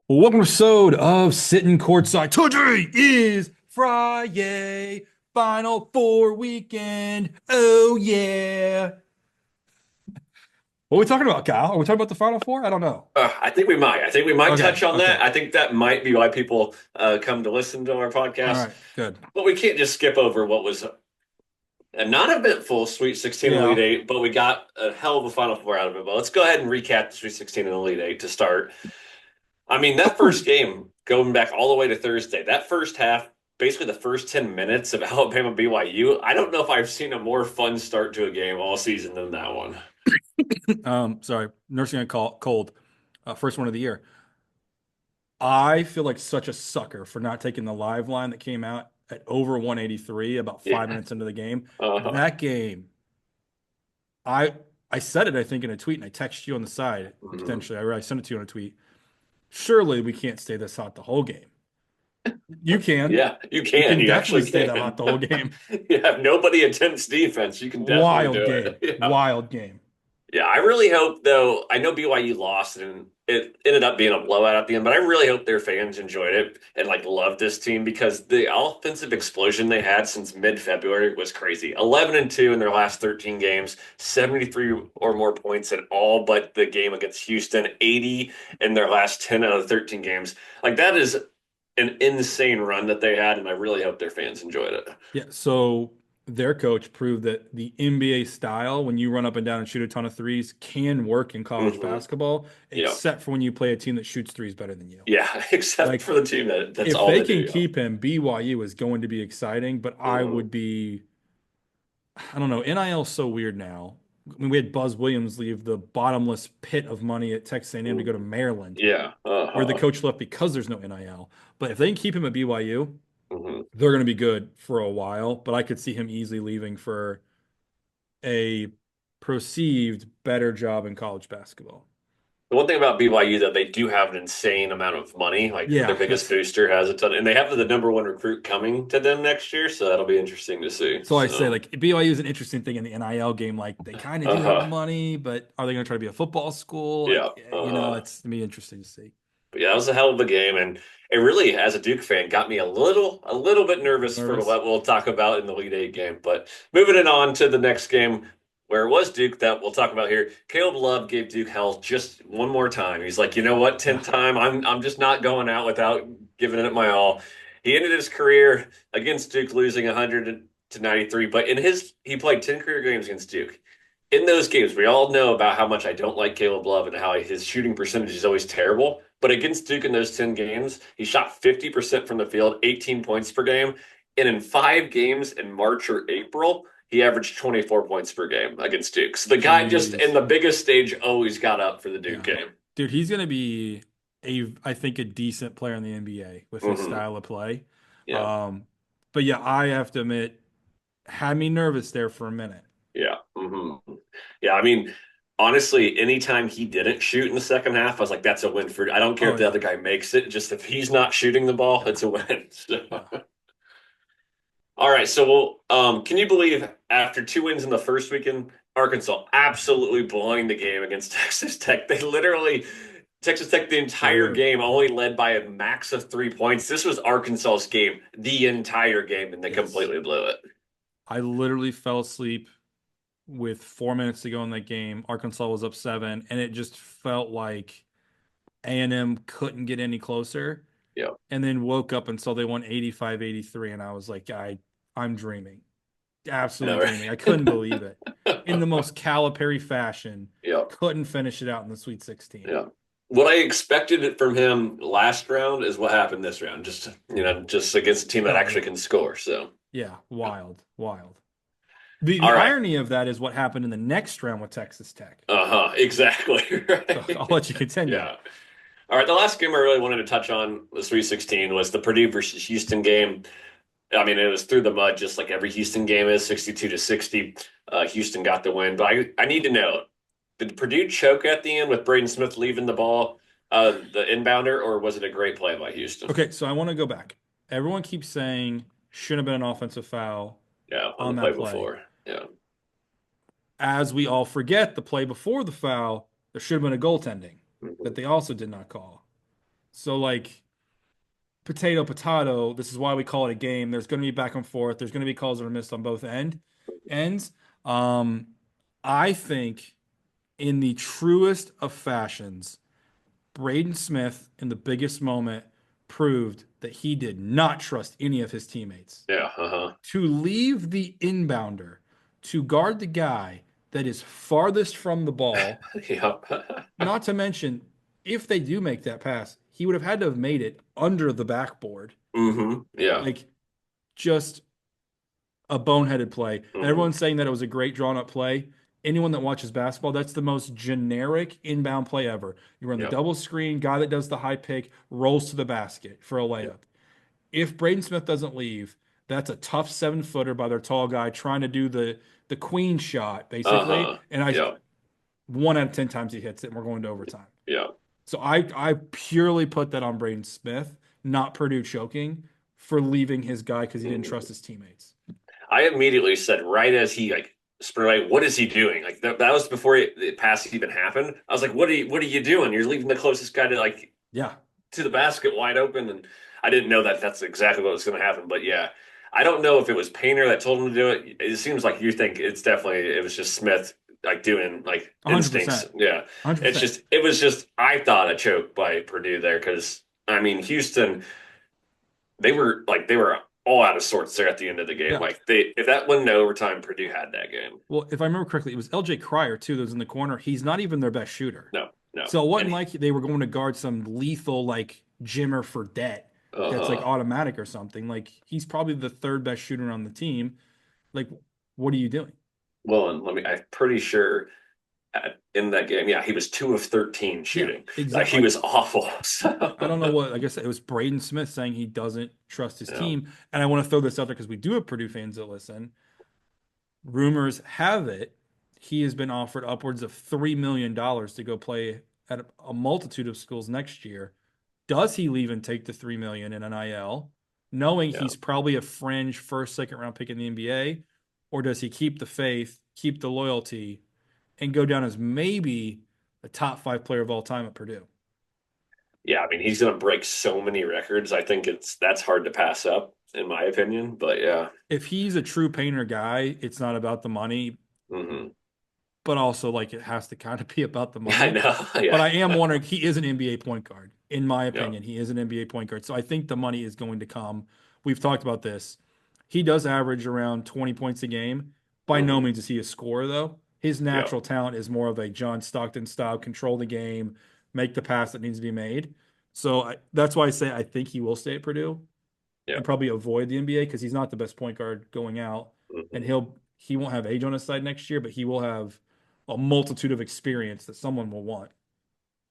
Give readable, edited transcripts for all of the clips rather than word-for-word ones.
Welcome to episode of Sittin Courtside. Today is Friday, Final Four weekend. Oh yeah. What are we talking about, Kyle? Are we talking about the Final Four? I don't know. I think we might. I think we might Okay, touch on okay. that. I think that might be why people come to listen to our All podcast. right, good. But we can't just skip over what was a not eventful Sweet 16 Elite Yeah. Eight, but we got a hell of a Final Four out of it. But let's go ahead and recap the Sweet 16 and Elite Eight to start. I mean, that first game, going back all the way to Thursday, that first half, basically the first 10 minutes of Alabama BYU, I don't know if I've seen a more fun start to a game all season than that one. Sorry, nursing a cold. First one of the year. I feel like such a sucker for not taking the live line that came out at over 183 about five Yeah. minutes into the game. Uh-huh. That game, I I said it, I think, in a tweet, and I texted you on the side, Mhm. potentially. I sent it to you on a tweet. Surely we can't stay this hot the whole game. You can. Yeah, you You can. can You definitely actually stay that hot can. the whole game. You have nobody attempts defense. You can definitely Wild do game. it. Yeah. Wild game. Yeah, I really hope though. I know BYU lost and it ended up being a blowout at the end, but I really hope their fans enjoyed it and like loved this team because the offensive explosion they had since mid-February was crazy. 11-2 in their last 13 games, 73 or more points in all but the game against Houston, 80 in their last 10 out of 13 games. Like that is an insane run that they had, and I really hope their fans enjoyed it. Yeah. So their coach proved that the NBA style, when you run up and down and shoot a ton of threes, can work in college Hmm. basketball, Yeah. except for when you play a team that shoots threes better than you. Yeah, except Like, for the team that's if all they they do. can Yeah. keep him, BYU is going to be exciting, but I Hmm. would be, I don't know, NIL is so weird now. I mean, we had Buzz Williams leave the bottomless pit of money at Texas A&M to go to Maryland, Yeah. where the Uh-huh. coach left because there's no NIL. But if they can keep him at BYU, Hmm. they're going to be good for a while. But I could see him easily leaving for a perceived better job in college basketball. The one thing about BYU though, they do have an insane amount of money. Like their Yeah, biggest that's booster has a ton, and they have the number one recruit coming to them next year, so that'll be interesting to see. so I say, So, like, BYU is an interesting thing in the NIL game. Like, they kind of do have uh-huh. money, but are they going to try to be a football school? Like, Yeah. it's gonna be interesting to see. But yeah, that was a hell of a game, and it really, as a Duke fan, got me a little bit nervous for Nervous. what we'll talk about in the Elite Eight game. But moving it on to the next game, where it was Duke that we'll talk about here. Caleb Love gave Duke hell just one more time. He's like, you know what, Yeah. tenth time, I'm just not going out without giving it my all. He ended his career against Duke losing 100 to 93, but in his he played 10 career games against Duke. In those games, we all know about how much I don't like Caleb Love and how his shooting percentage is always terrible. But against Duke in those 10 games, he shot 50% from the field, 18 points per game. And in 5 games in March or April, he averaged 24 points per game against Duke. So the guy just in Jeez. the biggest stage always got up for the Duke Yeah. game. Dude, he's going to be I think, a decent player in the NBA with his Hmm. style of play. Yeah. Um, but yeah, I have to admit, had me nervous there for a minute. Yeah. Hmm. Yeah. I mean, honestly, anytime he didn't shoot in the second half, I was like, that's a win for. I don't care Oh if the yeah. other guy makes it. Just if he's not shooting the ball, Yeah. it's a win. So. Yeah. All right. So, can you believe after 2 wins in the first weekend, Arkansas absolutely blowing the game against Texas Tech? They literally, Texas Tech, the entire Dude. game only led by a max of 3 points. This was Arkansas's game, the entire game, and they Yes. completely blew it. I literally fell asleep with 4 minutes to go in that game. Arkansas was up seven, and it just felt like A&M couldn't get any closer. Yeah. And then woke up and saw they won 85-83, and I was like, I'm dreaming. I Absolutely know, dreaming. I couldn't believe it. In the right? most Calipari fashion, Yeah. couldn't finish it out in the Sweet 16. Yeah. What I expected from him last round is what happened this round. Just, just against a team that Oh actually yeah. can score. So, Yeah, wild, wild. The all right. irony of that is what happened in the next round with Texas Tech. Uh-huh. Exactly. So I'll Right. let you continue. Yeah. All right, the last game I really wanted to touch on the Sweet 16 was the Purdue versus Houston game. I mean, it was through the mud, just like every Houston game is, 62-60. Houston got the win, but I need to know, did Purdue choke at the end with Braden Smith leaving the ball, the inbounder, or was it a great play by Houston? Okay, so I want to go back. Everyone keeps saying shouldn't have been an offensive foul Yeah, on the on play that play. before. Yeah. As we all forget, the play before the foul, there should have been a goaltending that Mhm. they also did not call. So like potato, potato. This is why we call it a game. There's going to be back and forth. There's going to be calls that are missed on both ends. Um, I think in the truest of fashions, Braden Smith in the biggest moment proved that he did not trust any of his teammates. Yeah. Uh-huh. To leave the inbounder to guard the guy that is farthest from the ball, Yep. not to mention, if they do make that pass, he would have had to have made it under the backboard. Yeah. Like, just a boneheaded play. And hmm everyone's saying that it was a great drawn up play. Anyone that watches basketball, that's the most generic inbound play ever. You run the Yep. double screen, guy that does the high pick rolls to the basket for a Yep. layup. If Braden Smith doesn't leave, that's a tough 7 footer by their tall guy trying to do the queen shot, basically. Uh-huh. And I Yep. 1 out of 10 times he hits it, and we're going to overtime. Yep. So I purely put that on Braden Smith, not Purdue choking for leaving his guy because he didn't trust Mhm. his teammates. I immediately said right as he like spurred away, what is he doing? Like that was before the pass even happened. I was like, what are you doing? You're leaving the closest guy to like Yeah, to the basket wide open, and I didn't know that that's exactly what was going to happen. But yeah, I don't know if it was Painter that told him to do it. It seems like you think it was just Smith like doing like instincts. 100%. Yeah, it's 100%. just it was just I thought a choke by Purdue there because I mean Houston they were all out of sorts there at the end of the game. Yeah. Like they if that went into overtime, Purdue had that game. Well, if I remember correctly, it was LJ Cryer too that was in the corner. He's not even their best shooter. No, no, So it wasn't and like they were going to guard some lethal like Jimmer for debt that's like uh automatic or something. Like he's probably the third best shooter on the team. Like, what are you doing? well, and I'm pretty sure in that game. Yeah, he was 2 of 13 Yeah, shooting. Like exactly. he Like was awful. I don't know So, what. Like I said, it was Braden Smith saying he doesn't trust his yeah, team, and I want to throw this out there because we do have Purdue fans that listen. Rumors have it he has been offered upwards of $3 million to go play at a multitude of schools next year. Does he leave and take the 3 million in NIL, knowing yeah, he's probably a fringe first, second round pick in the NBA, or does he keep the faith, keep the loyalty, and go down as maybe a top 5 player of all time at Purdue? yeah. I mean, he's going to break so many records. I think that's hard to pass up, in my opinion. But yeah, If he's a true painter guy, it's not about the money, hmm but also like it has to kind of be about the yeah, I money. know. But Yeah, I am wondering, he is an NBA point guard, in my yeah, opinion. He is an NBA point guard. So I think the money is going to come. We've talked about this. He does average around 20 points a game. By no hmm means is he a scorer, though. His yeah, natural talent is more of a John Stockton style, control the game, make the pass that needs to be made. So that's why I say I think he will stay at Purdue yeah. and probably avoid the NBA because he's not the best point guard going out, and hmm he won't have age on his side next year, but he will have a multitude of experience that someone will want.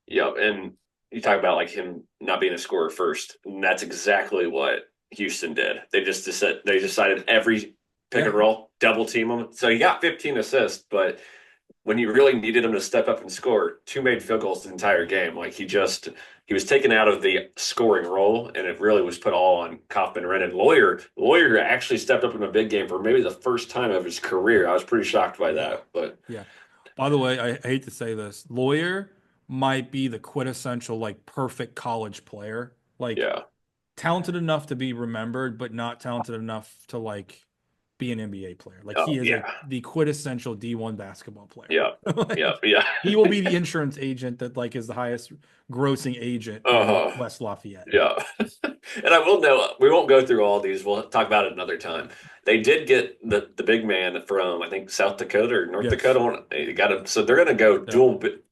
Yeah, and you talk about like him not being a scorer first, and that's exactly what Houston did. They decided every pick Yeah, and roll, double team him. So he got 15 assists, but when you really needed him to step up and score, two made field goals the entire game. Like he was taken out of the scoring role, and it really was put all on Kaufman and Rennan. Lawyer actually stepped up in a big game for maybe the first time of his career. I was pretty shocked by yeah, that, but yeah. By the way, I hate to say this, Lawyer might be the quintessential like perfect college player. Like yeah, talented enough to be remembered, but not talented enough to like be an NBA player. Like oh he is yeah, the quintessential D1 basketball player. yeah, yeah, Like yeah. he will be the insurance agent that like is the highest grossing agent in Uh-huh. West Lafayette. Yeah. And I will know we won't go through all these. We'll talk about it another time. They did get the big man from I think South Dakota or North Yes. Dakota. They got him, so they're going to go Yeah.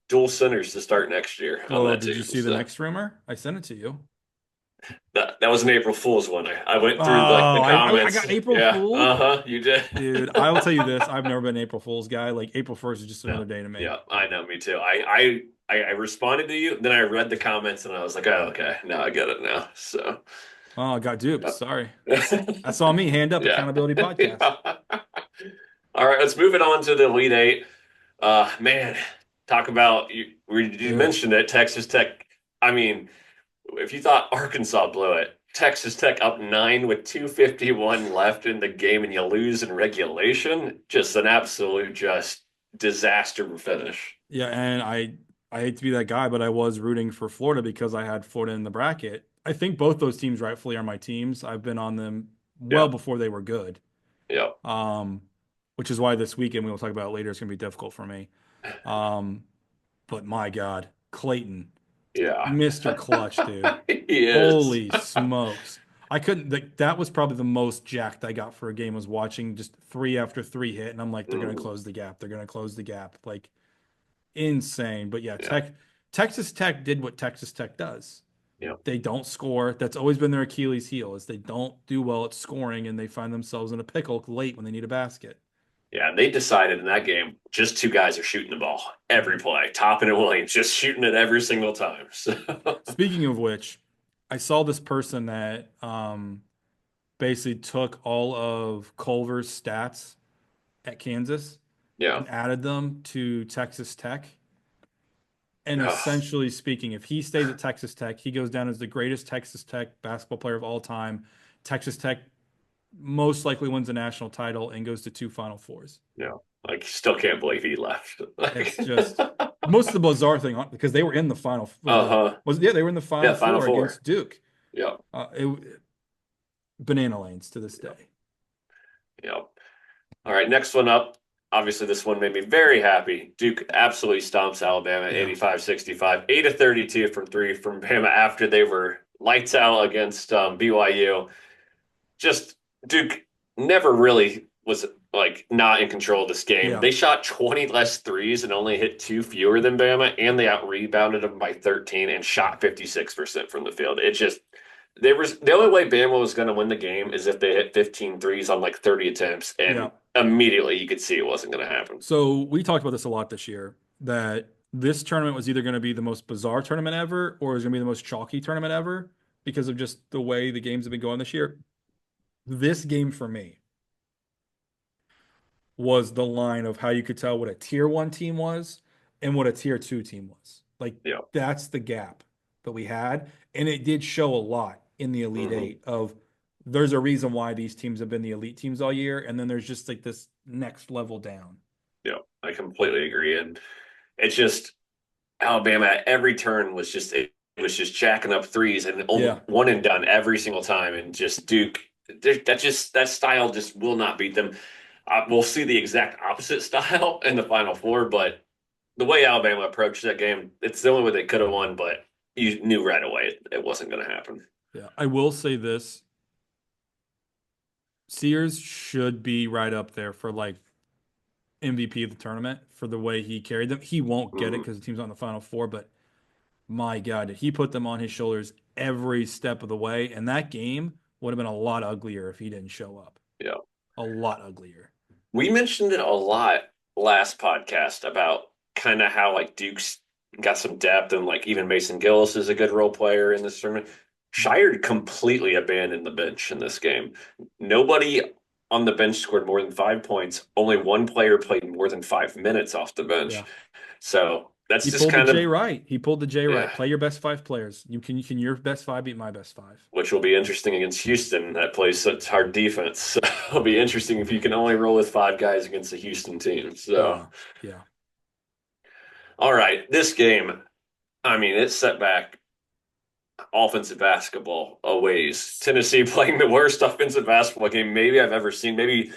dual centers to start next year on Well, that did you team. see the So next rumor? I sent it to you. that was an April Fool's one. I went Oh, through like the I comments. got April Yeah. fooled. Uh-huh. You did. Dude, I will tell you this. I've never been an April Fool's guy. Like April 1st is just Yeah. another day to me. Yeah. I know. Me too. I responded to you. Then I read the comments and I was like, oh, okay. Now I get it now. So. Oh, I got duped. Yeah. Sorry. That's on me. Hand up Yeah. accountability podcast. Yeah. All right, let's move it on to the Elite Eight. Man, talk about you Dude. mentioned it, Texas Tech. I mean, if you thought Arkansas blew it, Texas Tech up 9 with 2:51 left in the game, and you lose in regulation. Just an absolute just disaster finish. Yeah, and I I hate to be that guy, but I was rooting for Florida because I had Florida in the bracket. I think both those teams rightfully are my teams. I've been on them well Yeah, before they were good. yeah, Um, which is why this weekend we will talk about it later. It's going to be difficult for me. Um, but my God, Clayton, yeah. Mr. Clutch, dude. He is. Holy smokes. I couldn't that was probably the most jacked I got for a game was watching just three after three hit, and I'm like, they're gonna Mhm. close the gap. They're gonna close the gap. Like insane. But yeah, Yeah, Texas Tech did what Texas Tech does. yeah, They don't score. That's always been their Achilles heel is they don't do well at scoring and they find themselves in a pickle late when they need a basket. yeah. They decided in that game, just two guys are shooting the ball every play. Toppin and Williams just shooting it every single time. So, Speaking of which, I saw this person that basically took all of Culver's stats at Kansas yeah. and added them to Texas Tech. And Ugh, essentially speaking, if he stays at Texas Tech, he goes down as the greatest Texas Tech basketball player of all time. Texas Tech most likely wins a national title and goes to two Final Fours. yeah. Like, still can't believe he left. It's just most of the bizarre thing because they were in the final. Uh-huh. Was yeah, they were in the Yeah, Final Final Four Four. against Duke. Yeah, Banana lanes to this yeah, day. yeah. All right, next one up. Obviously, this one made me very happy. Duke absolutely stomps Alabama Yeah, 85-65, 8 of 32 from three from Bama after they were lights out against BYU. Just Duke never really was like not in control of this game. yeah. They shot 20 less threes and only hit two fewer than Bama, and they out rebounded them by 13 and shot 56% from the field. It just there was the only way Bama was going to win the game is if they hit 15 threes on like 30 attempts, Yeah. and immediately you could see it wasn't going to happen. So we talked about this a lot this year that this tournament was either going to be the most bizarre tournament ever or it was going to be the most chalky tournament ever because of just the way the games have been going this year. This game for me was the line of how you could tell what a tier one team was and what a tier two team was. Like Yeah. that's the gap that we had. And it did show a lot in the Elite Hmm. Eight of there's a reason why these teams have been the elite teams all year. And then there's just like this next level down. Yeah. I completely agree. And it's just Alabama at every turn was just jacking up threes and Yeah. one and done every single time, and just Duke that style just will not beat them. We'll see the exact opposite style in the Final Four, but the way Alabama approached that game, it's the only way they could have won. But you knew right away it wasn't going to happen. Yeah. I will say this. Sears should be right up there for like MVP of the tournament for the way he carried them. He won't get it Hmm. because the team's on the Final Four, but my God, did he put them on his shoulders every step of the way? And that game would have been a lot uglier if he didn't show up. Yeah, A lot uglier. we mentioned it a lot last podcast about kind of how like Duke's got some depth, and like even Mason Gillis is a good role player in this tournament. Shire completely abandoned the bench in this game. Nobody on the bench scored more than 5 points. Only one player played more than 5 minutes off the bench. Yeah. So that's He just pulled the kind J of, right. He pulled the J right. yeah, Play your best five players. You can your best five beat my best five. which will be interesting against Houston. That plays such hard defense. So it'll be interesting if you can only roll with five guys against a Houston team. So, Yeah. Yeah. all right, this game, I mean, it's set back offensive basketball a ways. Tennessee playing the worst offensive basketball game maybe I've ever seen. Maybe It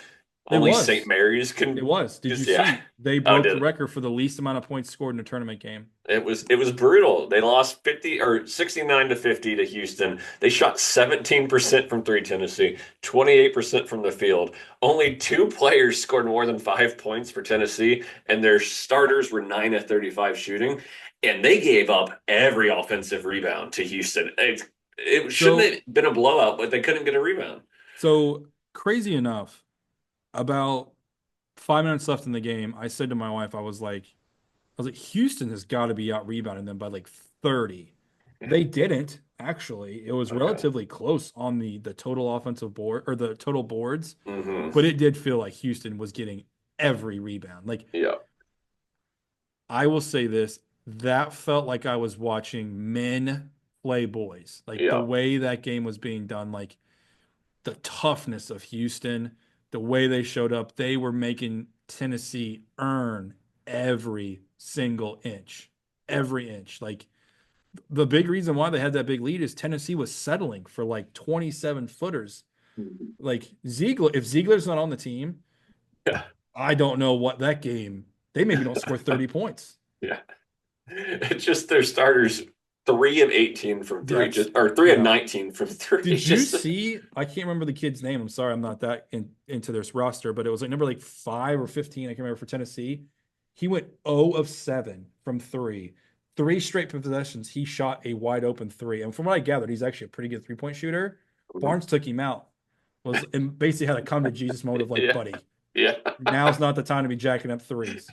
only St. was. Mary's It can was. Did you just, yeah. see? They Oh, broke did the it? record for the least amount of points scored in a tournament game. It was brutal. They lost 50 or 69 to 50 to Houston. They shot 17% from three, Tennessee, 28% from the field. Only two players scored more than 5 points for Tennessee, and their starters were 9 of 35 shooting, and they gave up every offensive rebound to Houston. It shouldn't So have been a blowout, but they couldn't get a rebound. so crazy enough, about 5 minutes left in the game, I said to my wife, I was like, Houston has got to be out rebounding them by like 30. Yeah. They didn't actually. It was Okay. relatively close on the total offensive board or the total boards, Hmm. but it did feel like Houston was getting every rebound. Like Yeah. I will say this, that felt like I was watching men play boys. Like the Yeah. way that game was being done, like the toughness of Houston, the way they showed up, they were making Tennessee earn every single inch. Yeah. every inch. Like the big reason why they had that big lead is Tennessee was settling for like 27 footers. Mhm. Like Ziegler, if Ziegler's not on the team, Yeah. I don't know what that game. They maybe don't score 30 points. Yeah. It's just their starters 3 of 18 from three, That's just or three of yeah. 19 from three. Did you Just see? I can't remember the kid's name. I'm sorry, I'm not that into this roster, but it was like number like 5 or 15. I can't remember for Tennessee. He went 0 of 7 from three. 3 straight possessions. He shot a wide open three. And from what I gathered, he's actually a pretty good 3-point shooter. Barnes took him out. Was and basically had a come to Jesus moment of like, yeah, buddy, yeah. now's not the time to be jacking up threes.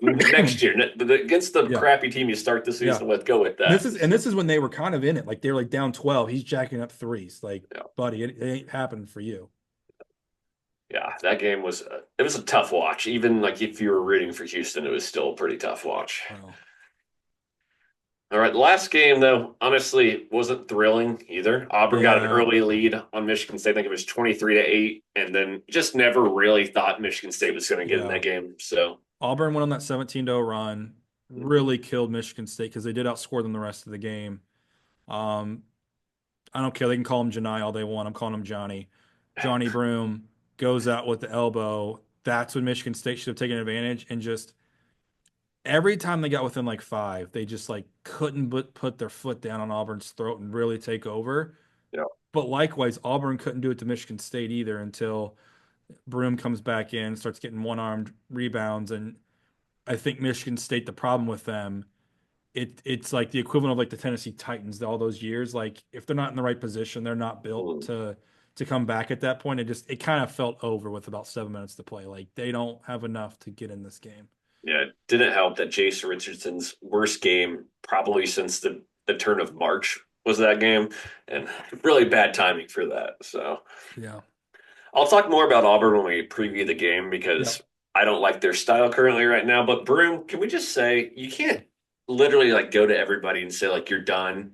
Next year, against the Yeah. crappy team you start the Yeah. season with, go with This that. is and this is when they were kind of in it. Like they were like down 12. He's jacking up threes. Like, Yeah, buddy, it ain't happening for you. yeah. That game was it was a tough watch. Even like if you were rooting for Houston, it was still a pretty tough watch. Wow. All right, the last game though, honestly, wasn't thrilling either. Auburn got an Yeah. early lead on Michigan State. I think it was 23-8, and then just never really thought Michigan State was going to get in Yeah. that game. So, Auburn went on that 17-0 run, really killed Michigan State because they did outscore them the rest of the game. Um, I don't care. They can call him Janai all they want. I'm calling him Johnny. Johnny Broom goes out with the elbow. That's when Michigan State should have taken advantage and just every time they got within like 5, they just like couldn't but put their foot down on Auburn's throat and really take over. yeah, But likewise, Auburn couldn't do it to Michigan State either until Broom comes back in, starts getting one-armed rebounds, and I think Michigan State, the problem with them, it's like the equivalent of like the Tennessee Titans all those years. Like if they're not in the right position, they're not built mm, to come back at that point. It kind of felt over with about 7 minutes to play. Like they don't have enough to get in this game. yeah. It didn't help that Jason Richardson's worst game probably since the turn of March was that game, and really bad timing for that. So, Yeah. I'll talk more about Auburn when we preview the game Yeah. because I don't like their style currently right now. But Broom, can we just say you can't literally like go to everybody and say like you're done,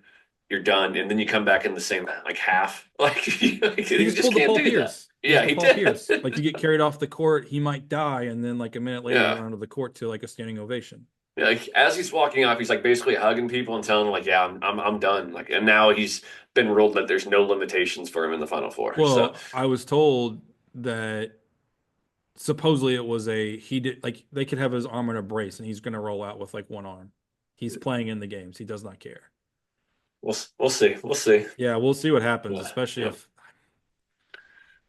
and then you come back in the same like half. Like you He just just pulled the can't Paul do that. Pierce. He just Yeah, pulled he Paul did. Pierce. Like you get carried off the court, he might die, and then like a minute later, you Yeah. run onto the court to like a standing ovation. Yeah, like as he's walking off, he's like basically hugging people and telling them like, "Yeah, I'm done." Like, and now he's been ruled that there's no limitations for him in the Final Four. So, Well, I was told that supposedly it was a he did like they could have his arm in a brace and he's going to roll out with like one arm. He's playing in the games. He does not care. we'll see, we'll see. Yeah, we'll see what happens, Yeah, especially yeah. if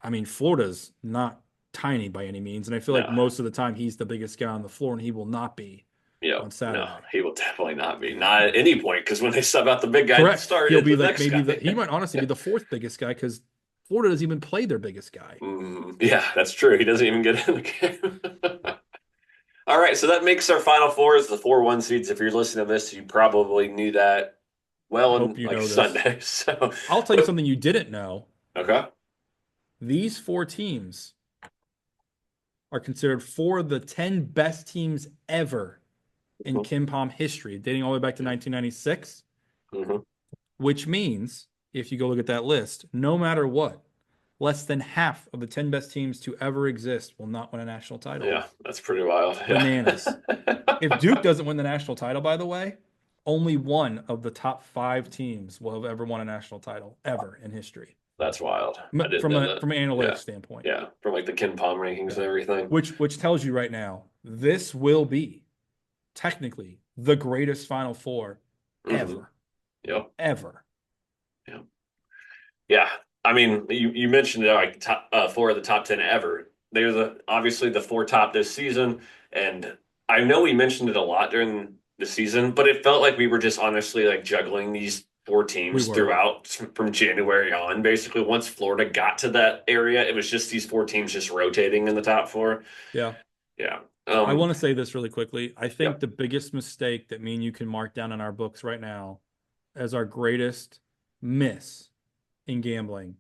I mean Florida's not tiny by any means, and I feel like No, most of the time he's the biggest guy on the floor, and he will not be yeah, on no, Saturday. he will definitely not be. Not at any point because when they sub out the big guy to Correct. start, He'll it's be the like next maybe guy. he might honestly be the fourth biggest guy because Florida doesn't even play their biggest guy. Yeah, that's true. He doesn't even get in the game. All right, so that makes our Final Four is the 4-1 seeds. If you're listening to this, you probably knew that I well hope on you like know this. Sunday. So, I'll tell you something you didn't know. okay. These 4 teams are considered 4 of the 10 best teams ever in KenPom history, dating all the way back to 1996, Mm-hmm. which means if you go look at that list, no matter what, less than half of the 10 best teams to ever exist will not win a national title. Yeah, that's pretty wild. Yeah. Bananas. If Duke doesn't win the national title, by the way, only one of the top 5 teams will have ever won a national title ever in history. That's wild. I didn't From know a that. from an analytics Yeah. standpoint. Yeah, from like the Ken Palm rankings and everything. Which tells you right now, this will be technically the greatest Final Four ever. Mm-hmm. Yep. Ever. Yeah. Yeah. I mean, you mentioned it, like top 4 of the top 10 ever. They're obviously the 4 top this season, and I know we mentioned it a lot during the season, but it felt like we were just honestly like juggling these 4 teams We were. throughout from January on. Basically, once Florida got to that area, it was just these 4 teams just rotating in the top 4. Yeah. Yeah. I want to say this really quickly. I think Yeah. the biggest mistake that me and you can mark down in our books right now as our greatest miss in gambling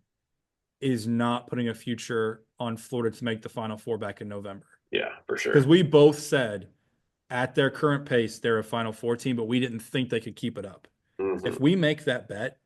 is not putting a future on Florida to make the Final Four back in November. Yeah, for sure. Because we both said at their current pace, they're a Final Four team, but we didn't think they could keep it up. Mhm. If we make that bet,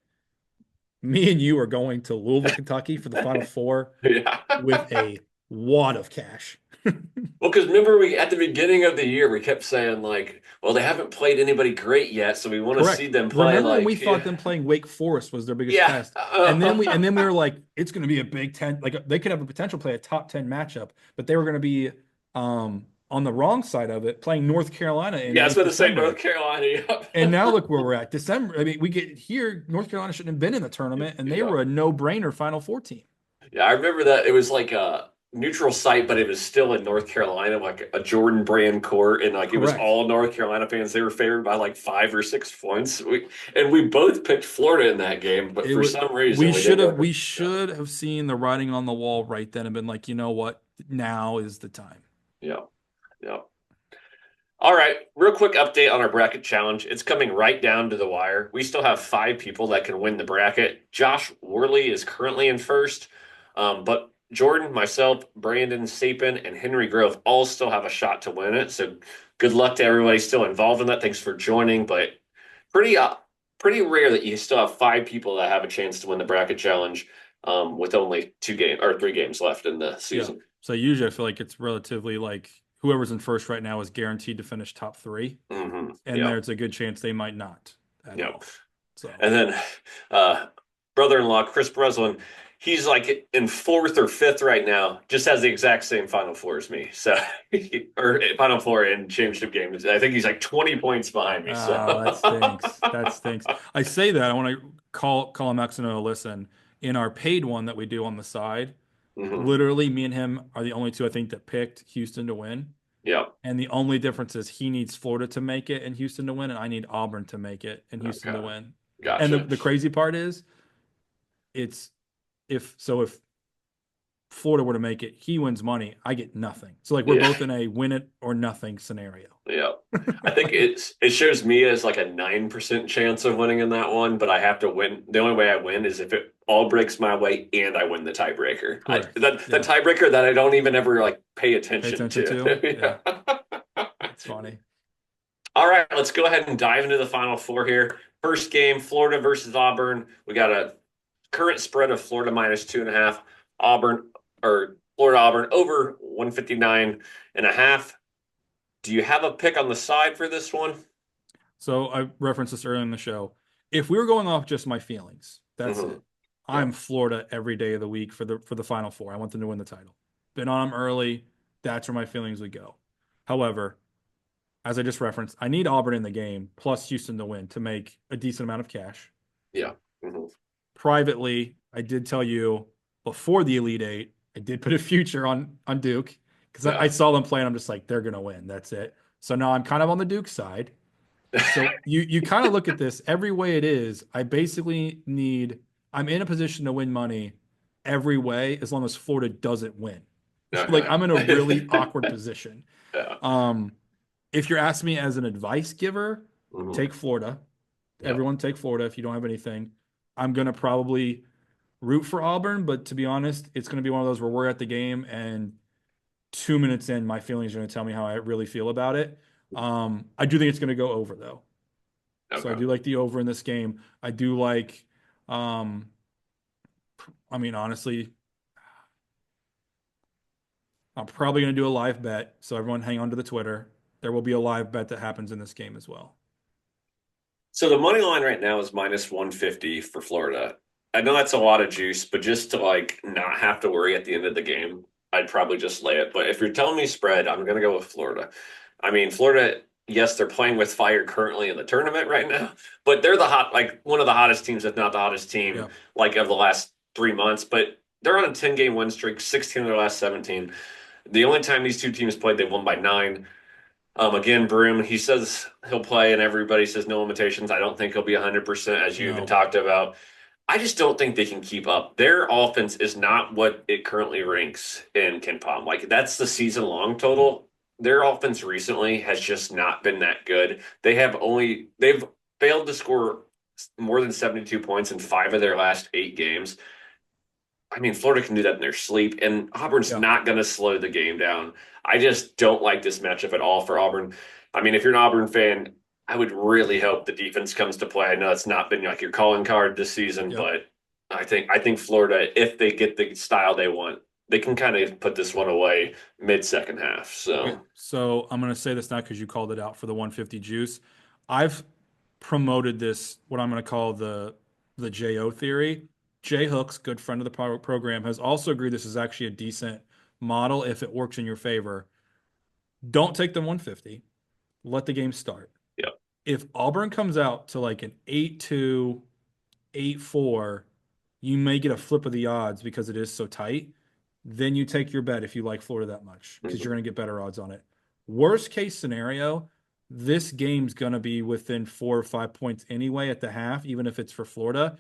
me and you are going to Louisville, Kentucky for the Final Four Yeah. with a wad of cash. Well, because remember, we at the beginning of the year we kept saying like, well, they haven't played anybody great yet, so we want to see Correct. them play Remember when we like, thought yeah, them playing Wake Forest was their biggest yeah, test? And then we were like, it's going to be a Big Ten. Like they could have a potential play a top 10 matchup, but they were going to be on the wrong side of it, playing North Carolina in yeah. I was late going to say North December. Carolina. And Yep. now look where we're at. December. I mean, we get here, North Carolina shouldn't have been in the tournament, and they were Yep. a no-brainer Final Four team. Yeah, I remember that it was like a neutral site, but it was still in North Carolina, like a Jordan Brand court, and like it was Correct. all North Carolina fans. They were favored by like 5 or 6 points. We both picked Florida in that game, but It for would some reason we should didn't have go. we Yeah, should have seen the writing on the wall right then and been like, you know what? Now is the time. yeah, yeah. All right, real quick update on our bracket challenge. It's coming right down to the wire. We still have 5 people that can win the bracket. Josh Worley is currently in first, but Jordan, myself, Brandon Sapin, and Henry Grove all still have a shot to win it. So good luck to everybody still involved in that. Thanks for joining, but pretty uh, pretty rare that you still have 5 people that have a chance to win the bracket challenge with only 2 games or 3 games left in the Yeah. season. So usually I feel like it's relatively like whoever's in first right now is guaranteed to finish top three, and Yeah, there's a good chance they might not at yeah. all. So And then uh, brother-in-law Chris Breslin, he's like in fourth or fifth right now, just has the exact same Final Four as me. So or Final Four in championship games. I think he's like 20 points behind me. So that stinks. That stinks. I say that I want to call him X and O listen. In our paid one that we do on the side, mhm. literally me and him are the only two I think that picked Houston to win. Yeah. And the only difference is he needs Florida to make it and Houston to win, and I need Auburn to make it and Houston to Okay. win. And Gotcha. the crazy part is it's if Florida were to make it, he wins money, I get nothing. So like we're Yeah. both in a win it or nothing scenario. Yeah. I think it shows me as like a 9% chance of winning in that one, but I have to win. The only way I win is if it all breaks my way and I win the tiebreaker. Correct. That the Yeah. tiebreaker that I don't even ever like pay Pay attention attention to. Yeah. to. That's funny. All right, let's go ahead and dive into the Final Four here. First game, Florida versus Auburn. We got a current spread of Florida -2.5. Auburn or Florida Auburn over 159.5. Do you have a pick on the side for this one? So I referenced this earlier in the show. If we were going off just my feelings, that's Hmm. it. Yeah. I'm Florida every day of the week for the Final Four. I want them to win the title. Been on them early. That's where my feelings would go. However, as I just referenced, I need Auburn in the game plus Houston to win to make a decent amount of cash. Yeah. Hmm. Privately, I did tell you before the Elite Eight, I did put a future on Duke because I Yeah. saw them play and I'm just like, they're gonna win. That's it. So now I'm kind of on the Duke side. So you kind of look at this every way it is. I basically need I'm in a position to win money every way as long as Florida doesn't win. Like Okay. I'm in a really awkward position. Yeah. Um, if you're asking me as an advice giver, Hmm. take Florida. Yeah. Everyone take Florida if you don't have anything. I'm gonna probably root for Auburn, but to be honest, it's gonna be one of those where we're at the game and 2 minutes in, my feelings are gonna tell me how I really feel about it. I do think it's gonna go over though. So I Okay. do like the over in this game. I do like, um, I mean, honestly, I'm probably going to do a live bet. So everyone hang on to the Twitter. There will be a live bet that happens in this game as well. So the money line right now is -150 for Florida. I know that's a lot of juice, but just to like not have to worry at the end of the game, I'd probably just lay it. But if you're telling me spread, I'm gonna go with Florida. I mean, Florida, yes, they're playing with fire currently in the tournament right now, but they're the hot, like one of the hottest teams, if not the hottest team, Yeah. like of the last 3 months. But they're on a 10-game win streak, 16 of their last 17. The only time these two teams played, they won by 9. Again, Broom, he says he'll play, and everybody says no limitations. I don't think he'll be 100%, as you even No. talked about. I just don't think they can keep up. Their offense is not what it currently ranks in Ken Palm. Like, that's the season long total. Their offense recently has just not been that good. They've failed to score more than 72 points in 5 of their last 8 games. I mean, Florida can do that in their sleep, and Auburn's Yeah. not going to slow the game down. I just don't like this matchup at all for Auburn. I mean, if you're an Auburn fan, I would really hope the defense comes to play. I know it's not been like your calling card this season, Yep. but I think Florida, if they get the style they want, they can kind of put this one away mid second half. Okay, So so I'm going to say this now because you called it out for the 150 juice. I've promoted this, what I'm going to call the JO theory. Jay Hooks, good friend of the program, has also agreed this is actually a decent model if it works in your favor. Don't take the 150. Let the game start. yeah. If Auburn comes out to like an 8-2, 8-4, you may get a flip of the odds because it is so tight. Then you take your bet if you like Florida that much because you're Mhm. going to get better odds on it. Worst case scenario, this game's going to be within 4 or 5 points anyway at the half, even if it's for Florida.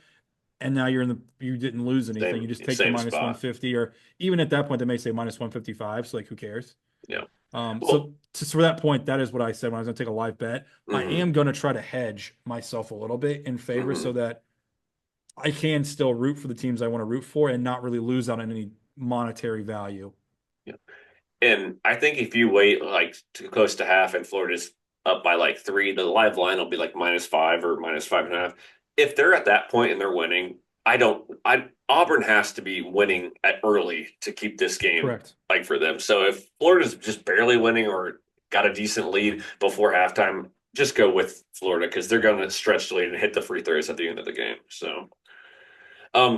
And now you didn't lose anything. You just take the Same minus spot. 150, or even at that point, they may say minus 155. So, like, who cares? Yeah. Well, So for that point, that is what I said when I was going to take a live bet. I mhm, am going to try to hedge myself a little bit in favor so mhm. that I can still root for the teams I want to root for and not really lose out on any monetary value. Yeah. And I think if you wait like too close to half and Florida's up by like three, the live line will be like -5 or -5.5. If they're at that point and they're winning, Auburn has to be winning at early to keep this game Correct. like for them. So if Florida's just barely winning or got a decent lead before halftime, just go with Florida because they're going to stretch the lead and hit the free throws at the end of the game. So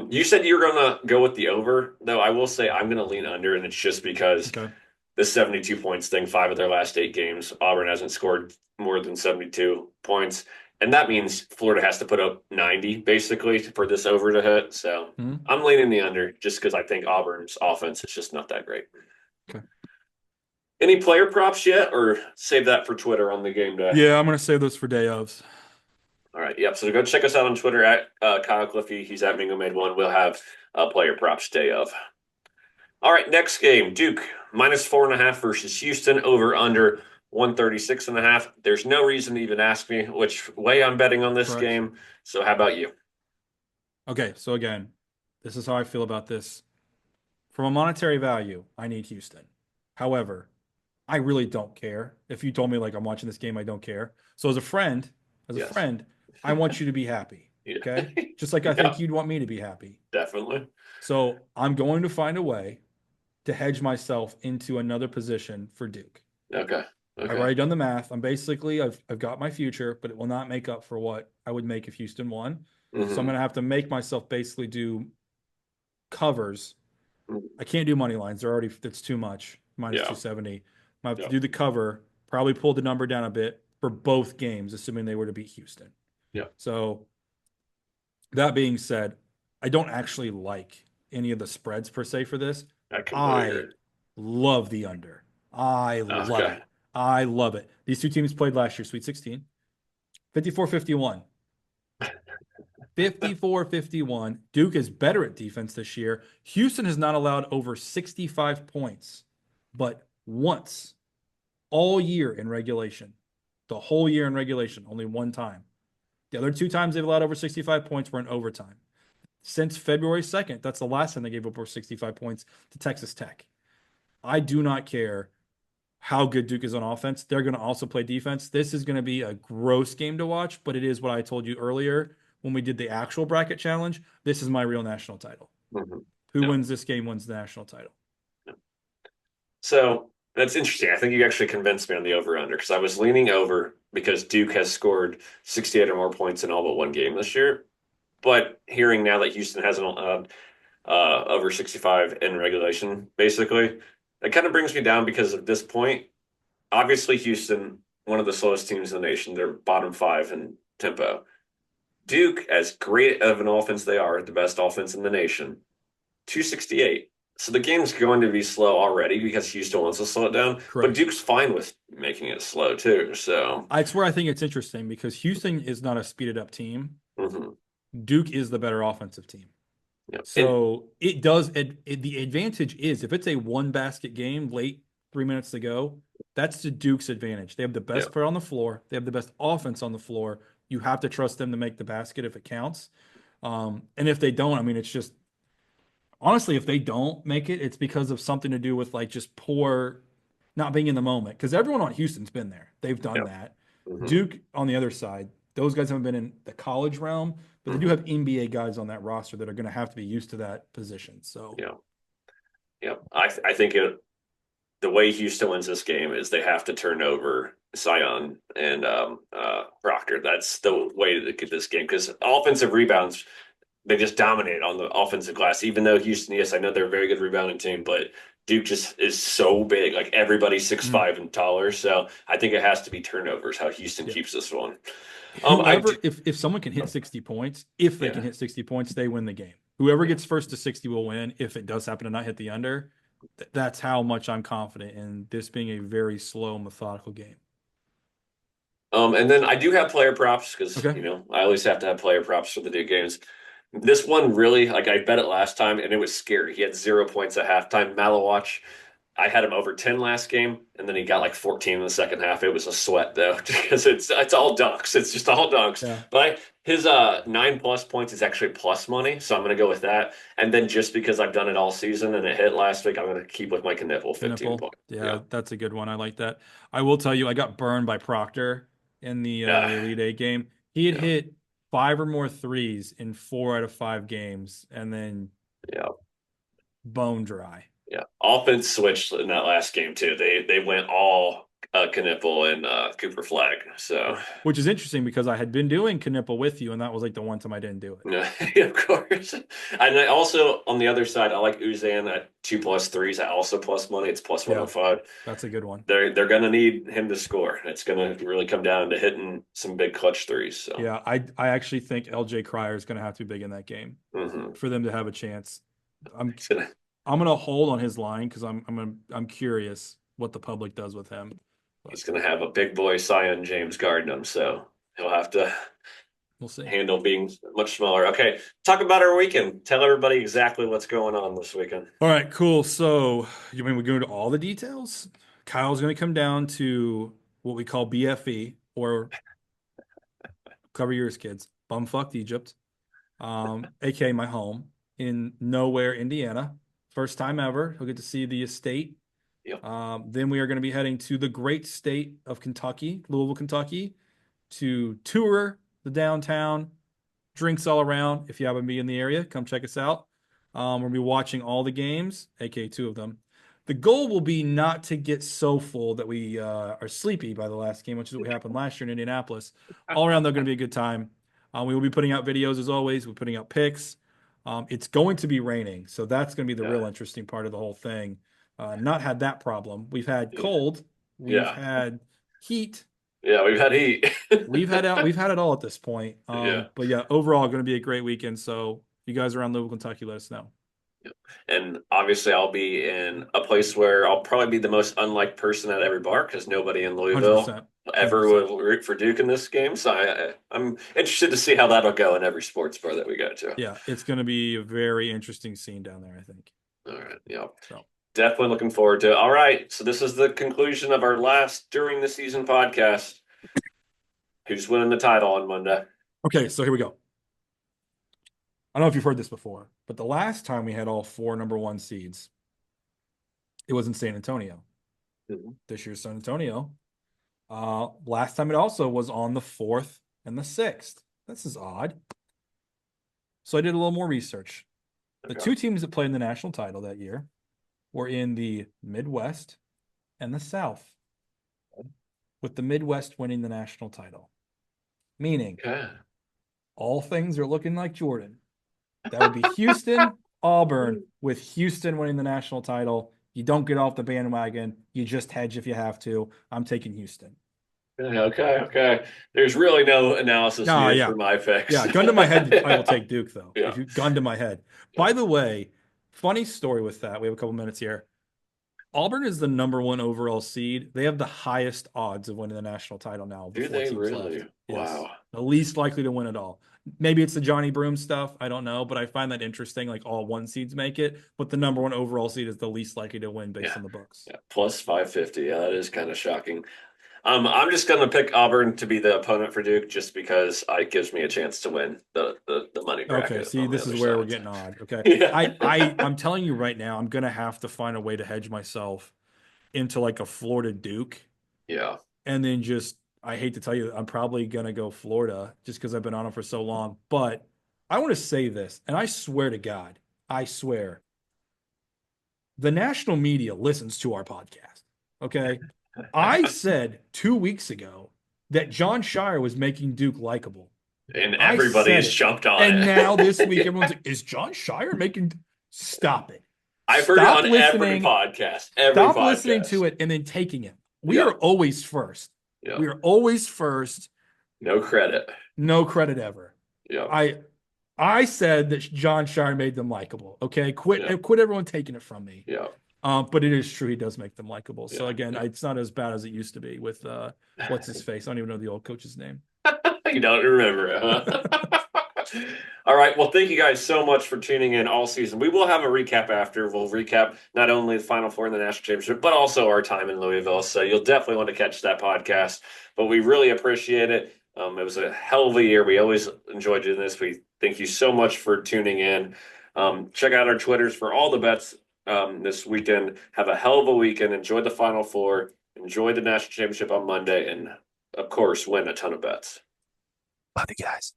you said you were gonna go with the over, though. I will say I'm gonna lean under, and it's just because Okay. the 72 points thing, 5 of their last 8 games, Auburn hasn't scored more than 72 points, and that means Florida has to put up 90 basically for this over to hit. So Mhm. I'm leaning the under just because I think Auburn's offense is just not that great. Okay. Any player props yet, or save that for Twitter on the game day? Yeah, I'm going to save those for day ofs. All right, yep. So go check us out on Twitter at Kyle Cliffy. He's at Mingo Made One. We'll have player props day of. All right, next game, Duke -4.5 versus Houston over under 136.5. There's no reason to even ask me which way I'm betting on this Correct. game. So how about you? Okay. So again, this is how I feel about this. From a monetary value, I need Houston. However, I really don't care. If you told me like I'm watching this game, I don't care. So as a Yes. friend, I want you to be happy. Yeah. Okay? Just like I Yeah, think you'd want me to be happy. definitely. So I'm going to find a way to hedge myself into another position for Duke. Okay. I've Okay. already done the math. I've got my future, but it will not make up for what I would make if Houston won. So I'm Hmm. gonna have to make myself basically do covers. I can't do money lines. That's too much. Minus Yeah. 270. I have to Yeah. do the cover, probably pull the number down a bit for both games, assuming they were to beat Houston. Yeah. So that being said, I don't actually like any of the spreads per se for this. I completely I agree. love the under. I love Okay. it. I love it. These two teams played last year, Sweet 16, 54-51. 54-51. Duke is better at defense this year. Houston has not allowed over 65 points, but once all year in regulation. The whole year in regulation, only one time. The other 2 times they've allowed over 65 points were in overtime. Since February 2nd, that's the last time they gave up over 65 points to Texas Tech. I do not care how good Duke is on offense. They're going to also play defense. This is going to be a gross game to watch, but it is what I told you earlier when we did the actual bracket challenge. This is my real national title. Hmm. Who Yeah. wins this game wins the national title. So that's interesting. I think you actually convinced me on the over under because I was leaning over because Duke has scored 68 or more points in all but one game this year. But hearing now that Houston hasn't over 65 in regulation, basically, it kind of brings me down because at this point, obviously Houston, one of the slowest teams in the nation, they're bottom 5 in tempo. Duke, as great of an offense they are, the best offense in the nation, 268. So the game's going to be slow already because Houston wants to slow it down, but Correct. Duke's fine with making it slow too. So, It's where I think it's interesting because Houston is not a speeded up team. mhm. Duke is the better offensive team. Yeah. And So the advantage is if it's a one basket game late, 3 minutes to go, that's the Duke's advantage. They have the yeah, best player on the floor. They have the best offense on the floor. You have to trust them to make the basket if it counts. And if they don't, I mean, it's just honestly, if they don't make it, it's because of something to do with like just poor not being in the moment. Because everyone on Houston's been there. They've done yeah, that. hmm, Duke on the other side, those guys haven't been in the college realm, but they do hmm, have NBA guys on that roster that are going to have to be used to that position. So yeah. Yep. I think the way Houston wins this game is they have to turn over Sion and Proctor. That's the way to get this game because offensive rebounds, they just dominate on the offensive glass. Even though Houston, yes, I know they're a very good rebounding team, but Duke just is so big. Like everybody's six Mm. five and taller. So I think it has to be turnovers how Houston Yeah. keeps this one. I do, Whoever, if someone can hit 60 points, if they can yeah. hit 60 points, they win the game. Whoever Yeah. gets first to 60 will win. If it does happen to not hit the under, that's how much I'm confident in this being a very slow, methodical game. And then I do have player props because Okay. I always have to have player props for the Duke games. This one really, like I bet it last time, and it was scary. He had 0 points at halftime. Malawatch, I had him over 10 last game, and then he got like 14 in the second half. It was a sweat though, because it's all dunks. It's just all dunks. Yeah. But his 9+ points is actually plus money, so I'm gonna go with that. And then just because I've done it all season and it hit last week, I'm gonna keep with my Knipple 15 Nipple. point. Yeah, Yeah. that's a good one. I like that. I will tell you, I got burned by Proctor in the Yeah. Elite Eight game. He had Yeah. hit five or more threes in 4 out of 5 games, and then Yeah. bone dry. Yeah, offense switched in that last game too. They went all Knipple and Cooper Flag. So Yeah, which is interesting because I had been doing Knipple with you, and that was like the one time I didn't do it. yeah, of course. And I also on the other side, I like Uzan at 2+3s. At also plus money. It's plus Yeah, 105. that's a good one. They're gonna need him to score. It's gonna really come down to hitting some big clutch threes. So Yeah, I actually think LJ Cryer is going to have to be big in that game mhm. for them to have a chance. I'm He's gonna I'm going to hold on his line because I'm curious what the public does with him. But he's gonna have a big boy Sion James guarding him. So he'll have to we'll see. handle being much smaller. Okay, talk about our weekend. Tell everybody exactly what's going on this weekend. All right, cool. So you mean we go into all the details? Kyle's going to come down to what we call BFE, or cover yours, kids. Bumfucked Egypt, aka my home in Nowhere, Indiana. First time ever. He'll get to see the estate. Yep. Then we are going to be heading to the great state of Kentucky, Louisville, Kentucky, to tour the downtown. Drinks all around. If you happen to be in the area, come check us out. We'll be watching all the games, aka 2 of them. The goal will be not to get so full that we are sleepy by the last game, which is what happened last year in Indianapolis. All around, they're going to be a good time. We will be putting out videos as always. We're putting out pics. It's going to be raining, so that's going to be the real Yeah. interesting part of the whole thing. Not had that problem. We've had cold. We've Yeah. had heat. Yeah. We've had heat. We've had it all at this point. Yeah. But yeah, overall going to be a great weekend. So if you guys are around Louisville, Kentucky, let us know. Yep. And obviously, I'll be in a place where I'll probably be the most unliked person at every bar because nobody in Louisville 100%. ever 100%. will root for Duke in this game. So I'm interested to see how that'll go in every sports bar that we go to. Yeah, it's going to be a very interesting scene down there, I think. All right. Yeah. So, Definitely looking forward to it. All right. So this is the conclusion of our last during the season podcast. Who's winning the title on Monday? okay, so here we go. I don't know if you've heard this before, but the last time we had all 4 number 1 seeds, it was in San Antonio. Mhm. This year's San Antonio. Last time it also was on the 4th and the 6th. This is odd. So I did a little more research. The Okay. 2 teams that played in the national title that year were in the Midwest and the South, with the Midwest winning the national title. Meaning, Okay. all things are looking like Jordan. That would be Houston, Auburn, with Houston winning the national title. You don't get off the bandwagon. You just hedge if you have to. I'm taking Houston. Okay. Okay. There's really no analysis No, needed yeah. for my picks. Yeah, gun to my head, I will take Duke, though. Yeah. If you gun to my head. By the way, funny story with that. We have a couple minutes here. Auburn is the number 1 overall seed. They have the highest odds of winning the national title now. Do 4 they teams really? left. Yes. Wow. The least likely to win it all. Maybe it's the Johnny Broom stuff. I don't know, but I find that interesting. Like all 1 seeds make it, but the number 1 overall seed is the least likely to win based Yeah. on the books. Yeah. Plus 550. Yeah, that is kind of shocking. I'm just gonna pick Auburn to be the opponent for Duke just because it gives me a chance to win the money bracket Okay, see, on the this is other where we're side. getting odd. Okay. Yeah. I'm telling you right now, I'm gonna have to find a way to hedge myself into like a Florida Duke. Yeah. And then just, I hate to tell you, I'm probably going to go Florida just because I've been on them for so long. But I want to say this, and I swear to God, I swear, the national media listens to our podcast. Okay. I said 2 weeks ago that John Shire was making Duke likable. And I said everybody's it. jumped on And it. now this week, Yeah. everyone's like, is John Shire making. Stop it. I've heard it Stop on every listening. podcast. Every Stop podcast. listening to it and then taking it. We Yeah. are always first. Yeah. We are always first. No credit. No credit ever. Yeah. I said that John Shire made them likable. Okay. Quit everyone taking it from me. Yeah. But it is true he does make them likable. So Yeah. again, it's not as bad as it used to be with what's his face? I don't even know the old coach's name. You don't remember it, huh? All right. Well, thank you guys so much for tuning in all season. We will have a recap after. We'll recap not only the Final Four in the national championship, but also our time in Louisville. So you'll definitely want to catch that podcast. But we really appreciate it. It was a hell of a year. We always enjoy doing this. We thank you so much for tuning in. Check out our Twitters for all the bets this weekend. Have a hell of a weekend. Enjoy the Final Four. Enjoy the national championship on Monday. And, of course, win a ton of bets. Love you guys.